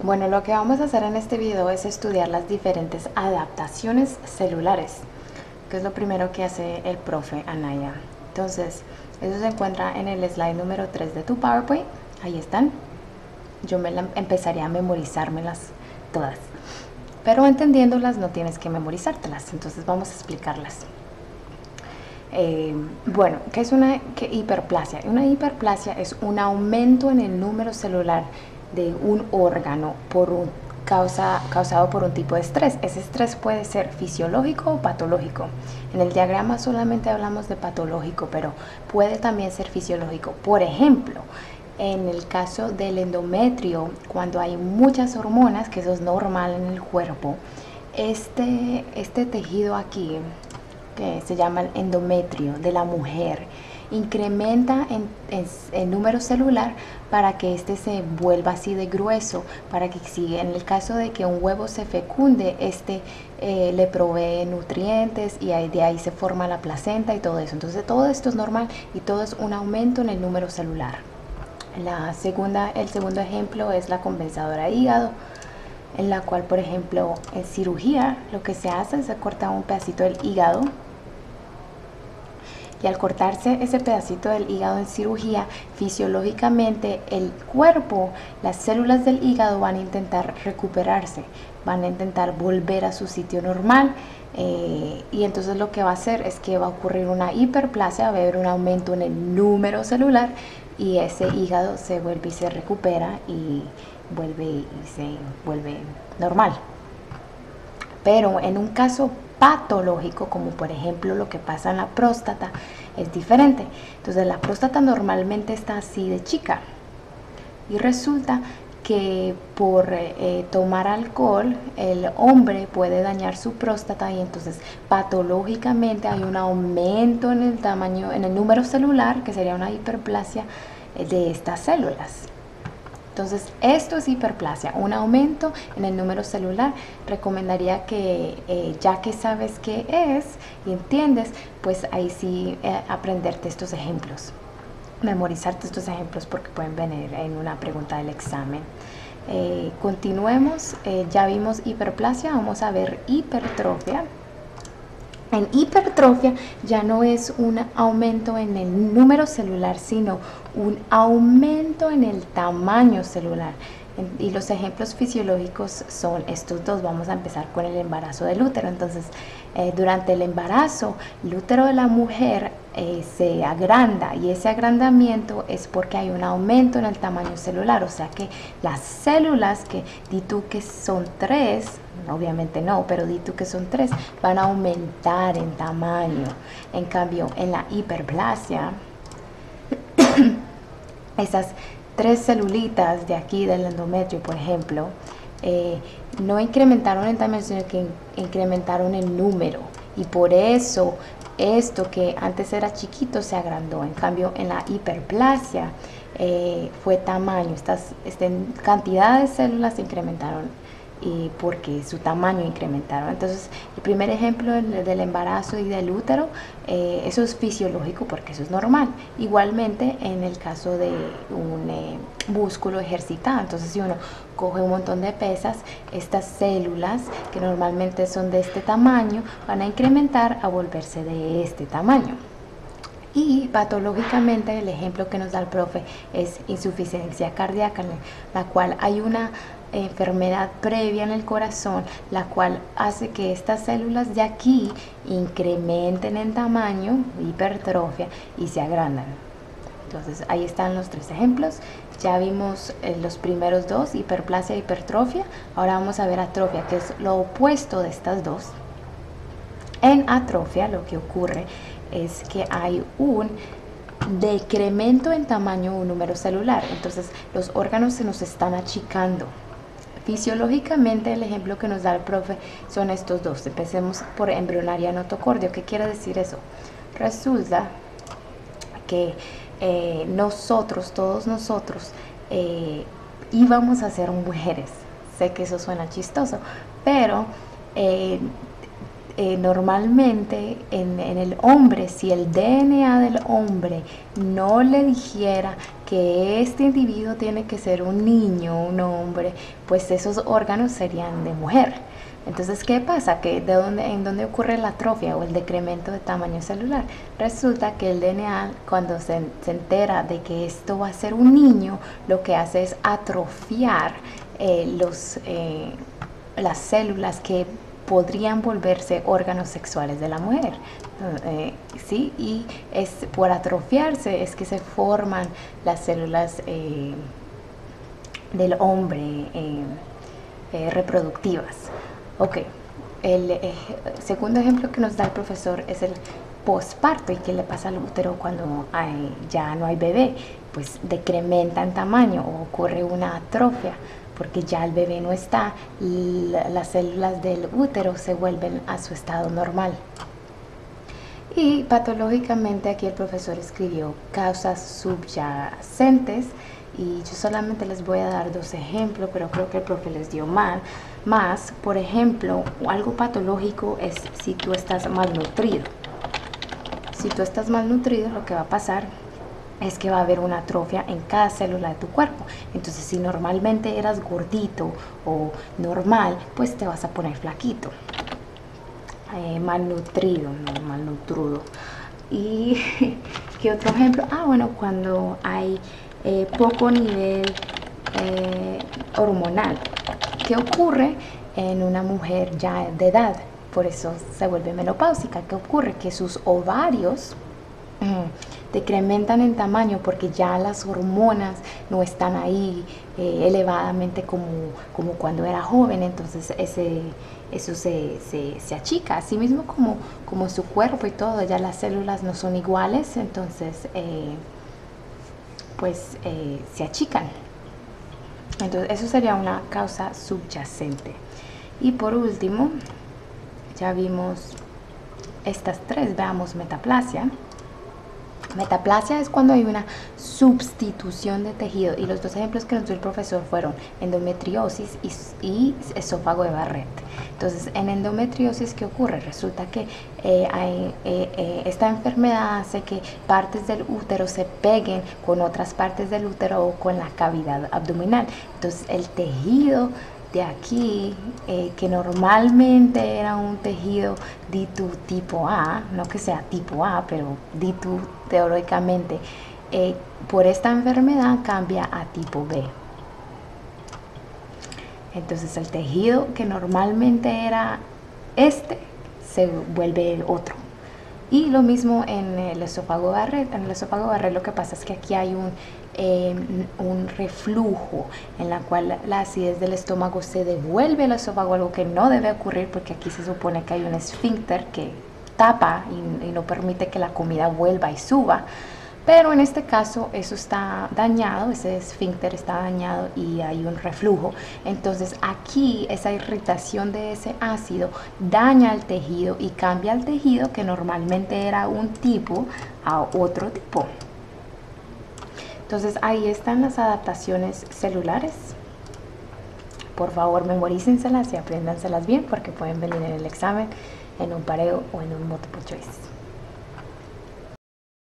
Bueno, lo que vamos a hacer en este video es estudiar las diferentes adaptaciones celulares, que es lo primero que hace el profe Anaya. Entonces, eso se encuentra en el slide número 3 de tu PowerPoint. Ahí están. Yo empezaría a memorizármelas todas. Pero entendiéndolas no tienes que memorizártelas, entonces vamos a explicarlas. Bueno, ¿qué es una hiperplasia? Una hiperplasia es un aumento en el número celular de un órgano causado por un tipo de estrés. Ese estrés puede ser fisiológico o patológico. En el diagrama solamente hablamos de patológico, pero puede también ser fisiológico. Por ejemplo, en el caso del endometrio, cuando hay muchas hormonas, que eso es normal en el cuerpo, este tejido aquí, que se llama el endometrio de la mujer, incrementa en número celular para que este se vuelva así de grueso, para que siga. En el caso de que un huevo se fecunde, le provee nutrientes y de ahí se forma la placenta y todo eso. Entonces todo esto es normal y todo es un aumento en el número celular. El segundo ejemplo es la compensadora de hígado, en la cual, por ejemplo, en cirugía lo que se hace es cortar un pedacito del hígado. Y al cortarse ese pedacito del hígado en cirugía, fisiológicamente el cuerpo, las células del hígado van a intentar recuperarse, van a intentar volver a su sitio normal. Y entonces lo que va a hacer es que va a ocurrir una hiperplasia, va a haber un aumento en el número celular y ese hígado se vuelve y se recupera y se vuelve normal. Pero en un caso patológico, como por ejemplo lo que pasa en la próstata, es diferente. Entonces la próstata normalmente está así de chica y resulta que por tomar alcohol el hombre puede dañar su próstata y entonces patológicamente hay un aumento en el tamaño, en el número celular, que sería una hiperplasia de estas células. Entonces, esto es hiperplasia, un aumento en el número celular. Recomendaría que, ya que sabes qué es y entiendes, pues ahí sí aprenderte estos ejemplos, memorizarte estos ejemplos porque pueden venir en una pregunta del examen. Continuemos, ya vimos hiperplasia, vamos a ver hipertrofia. En hipertrofia ya no es un aumento en el número celular, sino un aumento en el tamaño celular. Y los ejemplos fisiológicos son estos dos. Vamos a empezar con el embarazo del útero. Entonces, durante el embarazo, el útero de la mujer se agranda y ese agrandamiento es porque hay un aumento en el tamaño celular. O sea que las células, que di tú que son 3, obviamente no, pero di tú que son 3, van a aumentar en tamaño. En cambio, en la hiperplasia, esas 3 celulitas de aquí del endometrio, por ejemplo, no incrementaron el tamaño, sino que incrementaron el número. Y por eso esto que antes era chiquito se agrandó. En cambio, en la hiperplasia fue tamaño. Estas cantidad de células se incrementaron y porque su tamaño incrementaron. Entonces, el primer ejemplo del embarazo y del útero, eso es fisiológico porque eso es normal. Igualmente en el caso de un músculo ejercitado, entonces si uno coge un montón de pesas, estas células que normalmente son de este tamaño van a incrementar a volverse de este tamaño. Y patológicamente el ejemplo que nos da el profe es insuficiencia cardíaca, en la cual hay una enfermedad previa en el corazón, la cual hace que estas células de aquí incrementen en tamaño, hipertrofia, y se agrandan. Entonces ahí están los 3 ejemplos. Ya vimos los primeros 2, hiperplasia e hipertrofia. Ahora vamos a ver atrofia, que es lo opuesto de estas dos. En atrofia lo que ocurre es que hay un decremento en tamaño o número celular. Entonces los órganos se nos están achicando. Fisiológicamente el ejemplo que nos da el profe son estos dos. Empecemos por embrionaria notocordio. ¿Qué quiere decir eso? Resulta que todos nosotros íbamos a ser mujeres. Sé que eso suena chistoso, pero normalmente en el hombre, si el DNA del hombre no le dijera que este individuo tiene que ser un niño, un hombre, pues esos órganos serían de mujer. Entonces, ¿qué pasa? Que en dónde ocurre la atrofia o el decremento de tamaño celular. Resulta que el DNA, cuando se entera de que esto va a ser un niño, lo que hace es atrofiar las células que podrían volverse órganos sexuales de la mujer. ¿Sí? Y es por atrofiarse es que se forman las células del hombre reproductivas. Ok, el segundo ejemplo que nos da el profesor es el posparto. ¿Y qué le pasa al útero cuando ya no hay bebé? Pues decrementa en tamaño o ocurre una atrofia, porque ya el bebé no está, las células del útero se vuelven a su estado normal. Y patológicamente aquí el profesor escribió causas subyacentes, y yo solamente les voy a dar 2 ejemplos, pero creo que el profe les dio más. Por ejemplo, algo patológico es si tú estás malnutrido. Si tú estás malnutrido, lo que va a pasar es que va a haber una atrofia en cada célula de tu cuerpo. Entonces, si normalmente eras gordito o normal, pues te vas a poner flaquito. Malnutrido, no malnutrudo. ¿Y qué otro ejemplo? Bueno, cuando hay poco nivel hormonal. ¿Qué ocurre en una mujer ya de edad? Por eso se vuelve menopáusica. ¿Qué ocurre? Que sus ovarios decrementan en tamaño porque ya las hormonas no están ahí elevadamente como cuando era joven. Entonces eso se achica, así mismo como su cuerpo y todo. Ya las células no son iguales, entonces se achican. Entonces eso sería una causa subyacente. Y por último, ya vimos estas 3, veamos metaplasia. Metaplasia es cuando hay una sustitución de tejido, y los 2 ejemplos que nos dio el profesor fueron endometriosis y esófago de Barrett. Entonces, en endometriosis, ¿qué ocurre? Resulta que esta enfermedad hace que partes del útero se peguen con otras partes del útero o con la cavidad abdominal. Entonces, el tejido de aquí, que normalmente era un tejido DITU tipo A, no que sea tipo A, pero DITU teóricamente, por esta enfermedad cambia a tipo B. Entonces el tejido que normalmente era se vuelve otro. Y lo mismo en el esófago Barrett. En el esófago Barrett lo que pasa es que aquí hay un reflujo en la cual la acidez del estómago se devuelve al esófago, algo que no debe ocurrir porque aquí se supone que hay un esfínter que tapa y no permite que la comida vuelva y suba. Pero en este caso eso está dañado, ese esfínter está dañado y hay un reflujo. Entonces aquí esa irritación de ese ácido daña el tejido y cambia el tejido que normalmente era un tipo a otro tipo. Entonces ahí están las adaptaciones celulares. Por favor, memorícenselas y apréndanselas bien porque pueden venir en el examen, en un pareo o en un multiple choice.